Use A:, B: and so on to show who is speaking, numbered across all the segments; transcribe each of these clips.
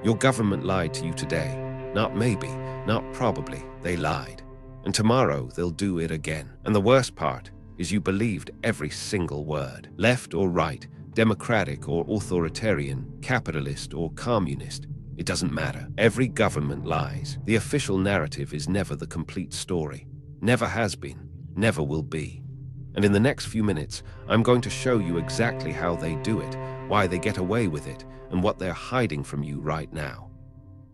A: Your government lied to you today. Not maybe, not probably, they lied. And tomorrow they'll do it again. And the worst part is you believed every single word. Left or right, democratic or authoritarian, capitalist or communist, it doesn't matter. Every government lies. The official narrative is never the complete story. Never has been, never will be. And in the next few minutes, I'm going to show you exactly how they do it, why they get away with it, and what they're hiding from you right now.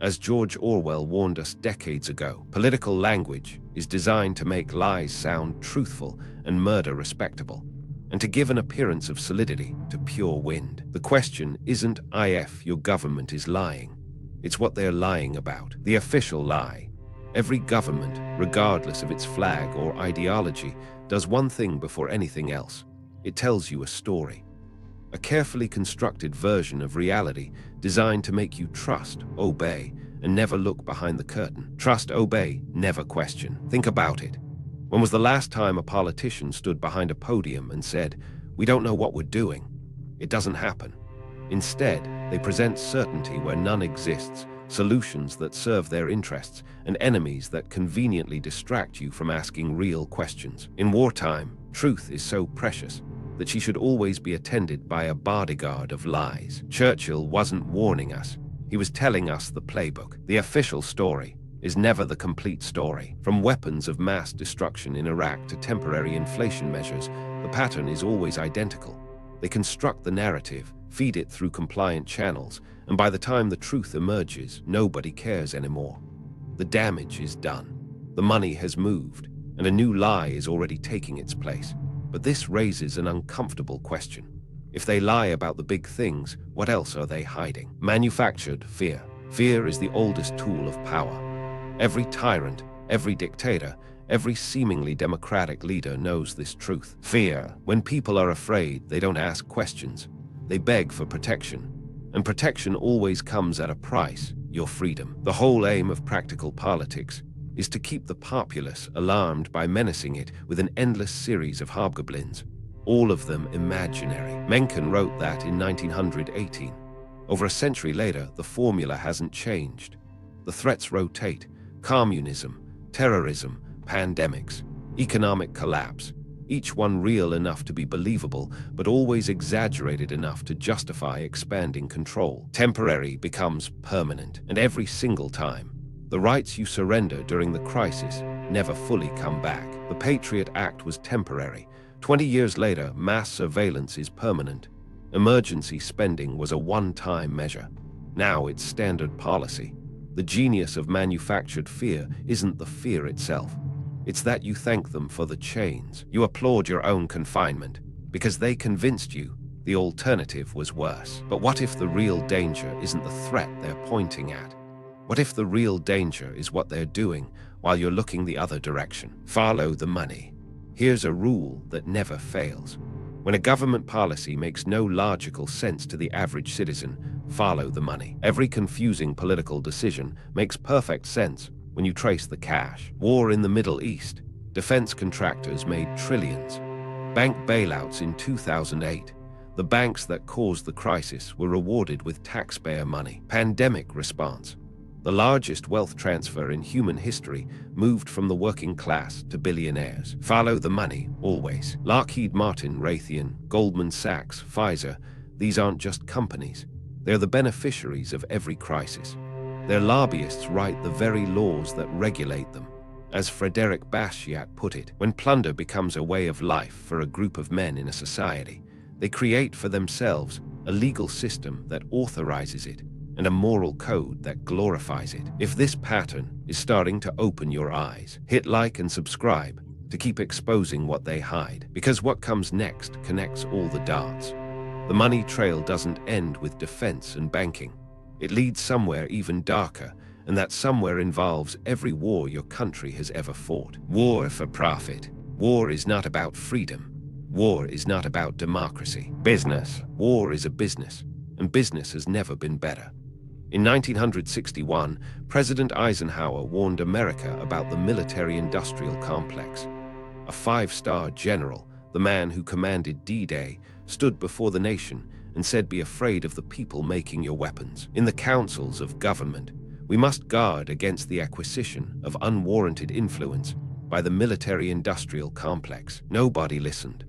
A: As George Orwell warned us decades ago, political language is designed to make lies sound truthful and murder respectable, and to give an appearance of solidity to pure wind. The question isn't if your government is lying. It's what they're lying about, the official lie. Every government, regardless of its flag or ideology, does one thing before anything else. It tells you a story. A carefully constructed version of reality designed to make you trust, obey, and never look behind the curtain. Trust, obey, never question. Think about it. When was the last time a politician stood behind a podium and said, "We don't know what we're doing"? It doesn't happen. Instead, they present certainty where none exists, solutions that serve their interests, and enemies that conveniently distract you from asking real questions. In wartime, truth is so precious that she should always be attended by a bodyguard of lies. Churchill wasn't warning us. He was telling us the playbook. The official story is never the complete story. From weapons of mass destruction in Iraq to temporary inflation measures, the pattern is always identical. They construct the narrative, feed it through compliant channels, and by the time the truth emerges, nobody cares anymore. The damage is done. The money has moved, and a new lie is already taking its place. But this raises an uncomfortable question. If they lie about the big things, what else are they hiding? Manufactured fear. Fear is the oldest tool of power. Every tyrant, every dictator, every seemingly democratic leader knows this truth. Fear. When people are afraid, they don't ask questions. They beg for protection. And protection always comes at a price, your freedom. The whole aim of practical politics is to keep the populace alarmed by menacing it with an endless series of hobgoblins, all of them imaginary. Mencken wrote that in 1918. Over a century later, the formula hasn't changed. The threats rotate: communism, terrorism, pandemics, economic collapse, each one real enough to be believable, but always exaggerated enough to justify expanding control. Temporary becomes permanent, and every single time, the rights you surrender during the crisis never fully come back. The Patriot Act was temporary. 20 years later, mass surveillance is permanent. Emergency spending was a one-time measure. Now it's standard policy. The genius of manufactured fear isn't the fear itself. It's that you thank them for the chains. You applaud your own confinement because they convinced you the alternative was worse. But what if the real danger isn't the threat they're pointing at? What if the real danger is what they're doing while you're looking the other direction? Follow the money. Here's a rule that never fails. When a government policy makes no logical sense to the average citizen, follow the money. Every confusing political decision makes perfect sense when you trace the cash. War in the Middle East. Defense contractors made trillions. Bank bailouts in 2008. The banks that caused the crisis were rewarded with taxpayer money. Pandemic response. The largest wealth transfer in human history moved from the working class to billionaires. Follow the money, always. Lockheed Martin, Raytheon, Goldman Sachs, Pfizer, these aren't just companies. They're the beneficiaries of every crisis. Their lobbyists write the very laws that regulate them. As Frederick Bastiat put it, when plunder becomes a way of life for a group of men in a society, they create for themselves a legal system that authorizes it and a moral code that glorifies it. If this pattern is starting to open your eyes, hit like and subscribe to keep exposing what they hide, because what comes next connects all the dots. The money trail doesn't end with defense and banking. It leads somewhere even darker, and that somewhere involves every war your country has ever fought. War for profit. War is not about freedom. War is not about democracy. Business. War is a business, and business has never been better. In 1961, President Eisenhower warned America about the military-industrial complex. A five-star general, the man who commanded D-Day, stood before the nation and said, "Be afraid of the people making your weapons." In the councils of government, we must guard against the acquisition of unwarranted influence by the military-industrial complex. Nobody listened.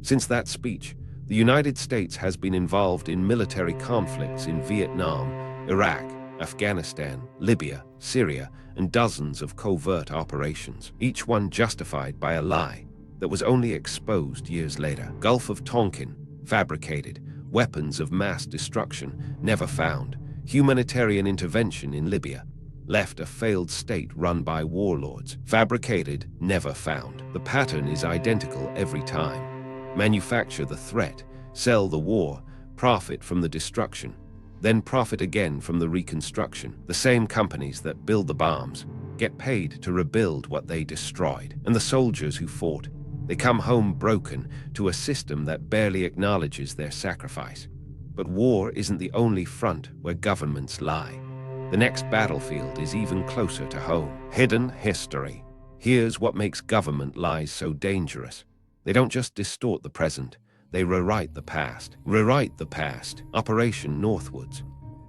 A: Since that speech, the United States has been involved in military conflicts in Vietnam, Iraq, Afghanistan, Libya, Syria, and dozens of covert operations, each one justified by a lie that was only exposed years later. Gulf of Tonkin, fabricated. Weapons of mass destruction, never found. Humanitarian intervention in Libya, left a failed state run by warlords, fabricated, never found. The pattern is identical every time. Manufacture the threat, sell the war, profit from the destruction, then profit again from the reconstruction. The same companies that build the bombs get paid to rebuild what they destroyed. And the soldiers who fought, they come home broken to a system that barely acknowledges their sacrifice. But war isn't the only front where governments lie. The next battlefield is even closer to home. Hidden history. Here's what makes government lies so dangerous. They don't just distort the present, they rewrite the past. Rewrite the past. Operation Northwoods.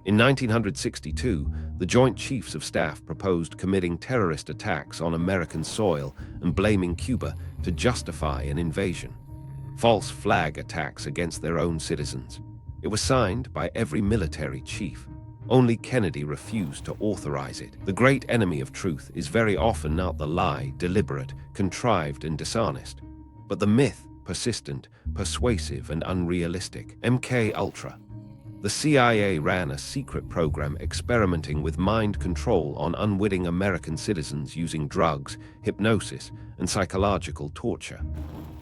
A: In 1962, the Joint Chiefs of Staff proposed committing terrorist attacks on American soil and blaming Cuba to justify an invasion. False flag attacks against their own citizens. It was signed by every military chief. Only Kennedy refused to authorize it. The great enemy of truth is very often not the lie, deliberate, contrived, and dishonest, but the myth, persistent, persuasive, and unrealistic. MK Ultra. The CIA ran a secret program experimenting with mind control on unwitting American citizens using drugs, hypnosis, and psychological torture.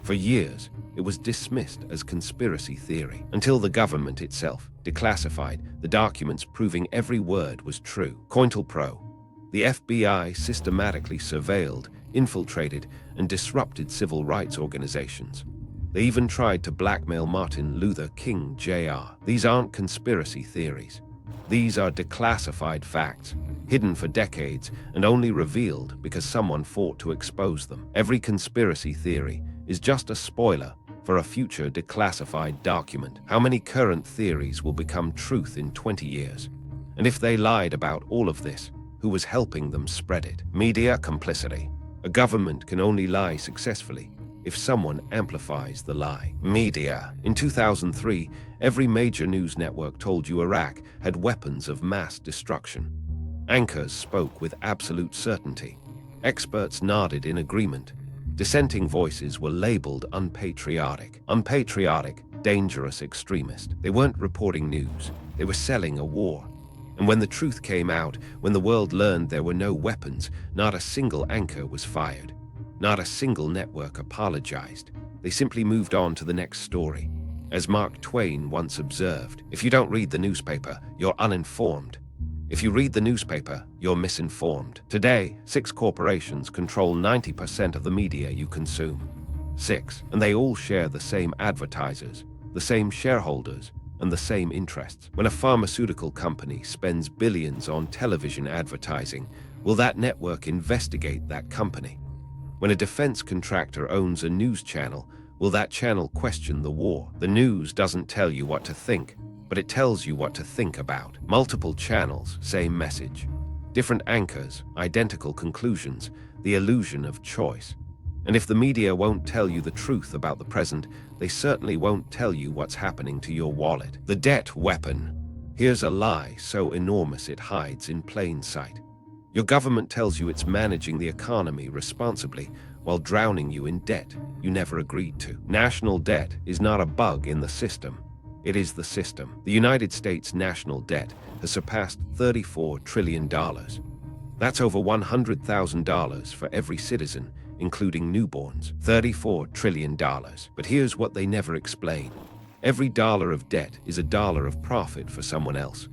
A: For years, it was dismissed as conspiracy theory, until the government itself declassified the documents proving every word was true. COINTELPRO. The FBI systematically surveilled, infiltrated, and disrupted civil rights organizations. They even tried to blackmail Martin Luther King Jr. These aren't conspiracy theories. These are declassified facts, hidden for decades and only revealed because someone fought to expose them. Every conspiracy theory is just a spoiler for a future declassified document. How many current theories will become truth in 20 years? And if they lied about all of this, who was helping them spread it? Media complicity. A government can only lie successfully if someone amplifies the lie. Media. In 2003, every major news network told you Iraq had weapons of mass destruction. Anchors spoke with absolute certainty. Experts nodded in agreement. Dissenting voices were labeled unpatriotic. Unpatriotic, dangerous extremist. They weren't reporting news. They were selling a war. And when the truth came out, when the world learned there were no weapons, not a single anchor was fired. Not a single network apologized. They simply moved on to the next story. As Mark Twain once observed, if you don't read the newspaper, you're uninformed. If you read the newspaper, you're misinformed. Today, 6 corporations control 90% of the media you consume. 6, and they all share the same advertisers, the same shareholders, and the same interests. When a pharmaceutical company spends billions on television advertising, will that network investigate that company? When a defense contractor owns a news channel, will that channel question the war? The news doesn't tell you what to think, but it tells you what to think about. Multiple channels, same message. Different anchors, identical conclusions, the illusion of choice. And if the media won't tell you the truth about the present, they certainly won't tell you what's happening to your wallet. The debt weapon. Here's a lie so enormous it hides in plain sight. Your government tells you it's managing the economy responsibly while drowning you in debt you never agreed to. National debt is not a bug in the system. It is the system. The United States national debt has surpassed $34 trillion. That's over $100,000 for every citizen, including newborns. $34 trillion. But here's what they never explain. Every dollar of debt is a dollar of profit for someone else.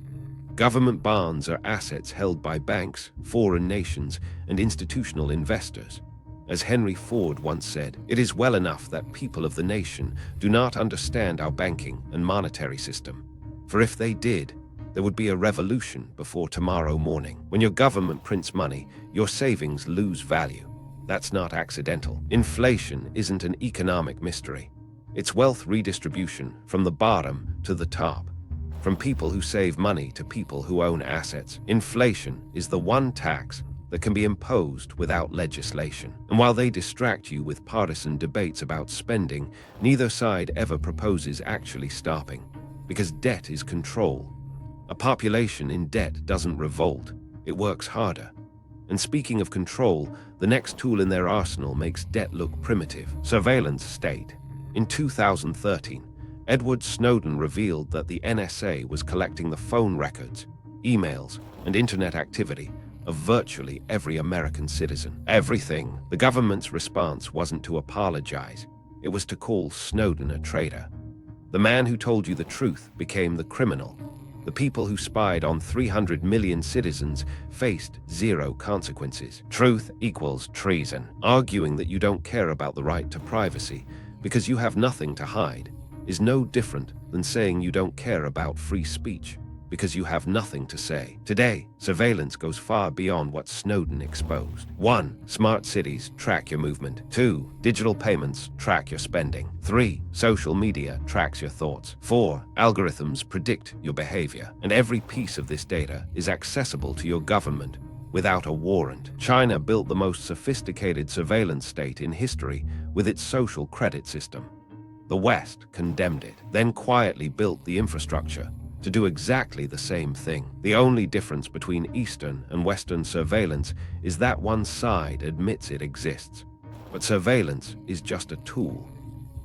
A: Government bonds are assets held by banks, foreign nations, and institutional investors. As Henry Ford once said, it is well enough that people of the nation do not understand our banking and monetary system. For if they did, there would be a revolution before tomorrow morning. When your government prints money, your savings lose value. That's not accidental. Inflation isn't an economic mystery. It's wealth redistribution from the bottom to the top, from people who save money to people who own assets. Inflation is the one tax that can be imposed without legislation. And while they distract you with partisan debates about spending, neither side ever proposes actually stopping, because debt is control. A population in debt doesn't revolt, it works harder. And speaking of control, the next tool in their arsenal makes debt look primitive: surveillance state. In 2013, Edward Snowden revealed that the NSA was collecting the phone records, emails, and internet activity of virtually every American citizen. Everything. The government's response wasn't to apologize. It was to call Snowden a traitor. The man who told you the truth became the criminal. The people who spied on 300 million citizens faced zero consequences. Truth equals treason. Arguing that you don't care about the right to privacy because you have nothing to hide is no different than saying you don't care about free speech because you have nothing to say. Today, surveillance goes far beyond what Snowden exposed. 1. Smart cities track your movement. 2. Digital payments track your spending. 3. Social media tracks your thoughts. 4. Algorithms predict your behavior. And every piece of this data is accessible to your government without a warrant. China built the most sophisticated surveillance state in history with its social credit system. The West condemned it, then quietly built the infrastructure to do exactly the same thing. The only difference between Eastern and Western surveillance is that one side admits it exists. But surveillance is just a tool.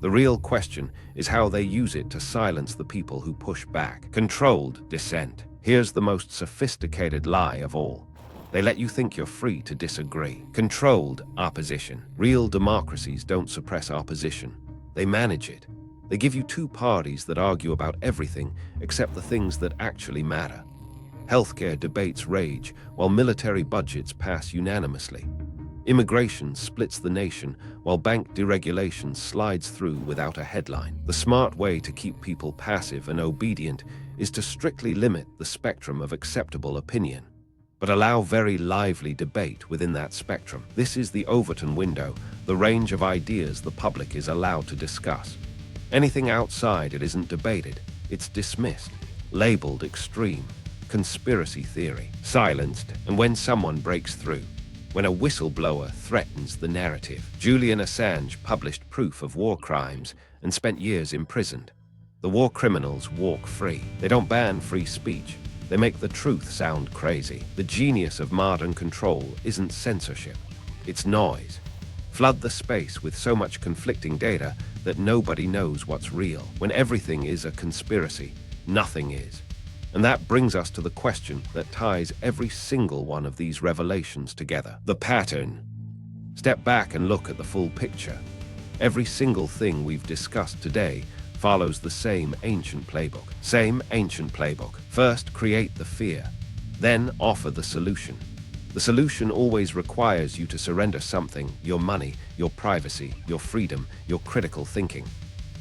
A: The real question is how they use it to silence the people who push back. Controlled dissent. Here's the most sophisticated lie of all. They let you think you're free to disagree. Controlled opposition. Real democracies don't suppress opposition. They manage it. They give you two parties that argue about everything except the things that actually matter. Healthcare debates rage while military budgets pass unanimously. Immigration splits the nation while bank deregulation slides through without a headline. The smart way to keep people passive and obedient is to strictly limit the spectrum of acceptable opinion, but allow very lively debate within that spectrum. This is the Overton window, the range of ideas the public is allowed to discuss. Anything outside it isn't debated, it's dismissed, labeled extreme, conspiracy theory, silenced, and when someone breaks through, when a whistleblower threatens the narrative. Julian Assange published proof of war crimes and spent years imprisoned. The war criminals walk free. They don't ban free speech. They make the truth sound crazy. The genius of modern control isn't censorship, it's noise. Flood the space with so much conflicting data that nobody knows what's real. When everything is a conspiracy, nothing is. And that brings us to the question that ties every single one of these revelations together: the pattern. Step back and look at the full picture. Every single thing we've discussed today follows the same ancient playbook. First, create the fear, then offer the solution. The solution always requires you to surrender something: your money, your privacy, your freedom, your critical thinking.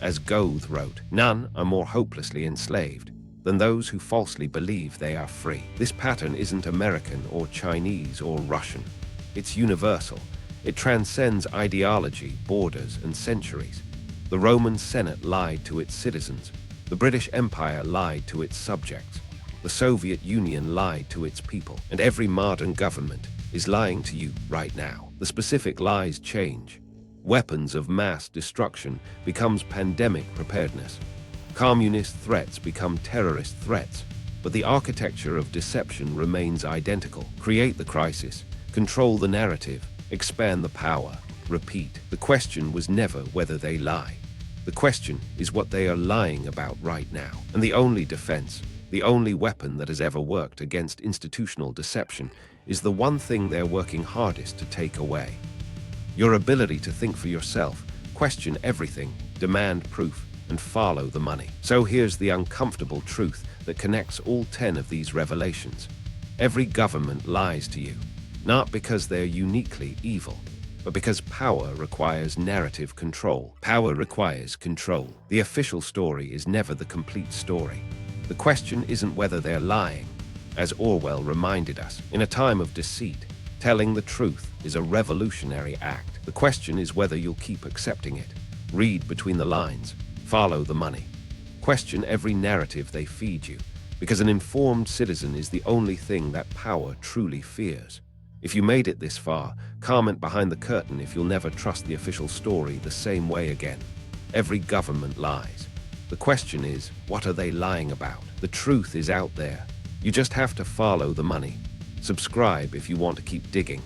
A: As Goethe wrote, none are more hopelessly enslaved than those who falsely believe they are free. This pattern isn't American or Chinese or Russian. It's universal. It transcends ideology, borders, and centuries. The Roman Senate lied to its citizens. The British Empire lied to its subjects. The Soviet Union lied to its people. And every modern government is lying to you right now. The specific lies change. Weapons of mass destruction becomes pandemic preparedness. Communist threats become terrorist threats. But the architecture of deception remains identical. Create the crisis, control the narrative, expand the power, repeat. The question was never whether they lie. The question is what they are lying about right now. And the only defense, the only weapon that has ever worked against institutional deception, is the one thing they're working hardest to take away: your ability to think for yourself, question everything, demand proof, and follow the money. So here's the uncomfortable truth that connects all 10 of these revelations. Every government lies to you, not because they're uniquely evil, but because power requires narrative control. Power requires control. The official story is never the complete story. The question isn't whether they're lying. As Orwell reminded us, in a time of deceit, telling the truth is a revolutionary act. The question is whether you'll keep accepting it. Read between the lines. Follow the money. Question every narrative they feed you, because an informed citizen is the only thing that power truly fears. If you made it this far, comment behind the curtain if you'll never trust the official story the same way again. Every government lies. The question is, what are they lying about? The truth is out there. You just have to follow the money. Subscribe if you want to keep digging.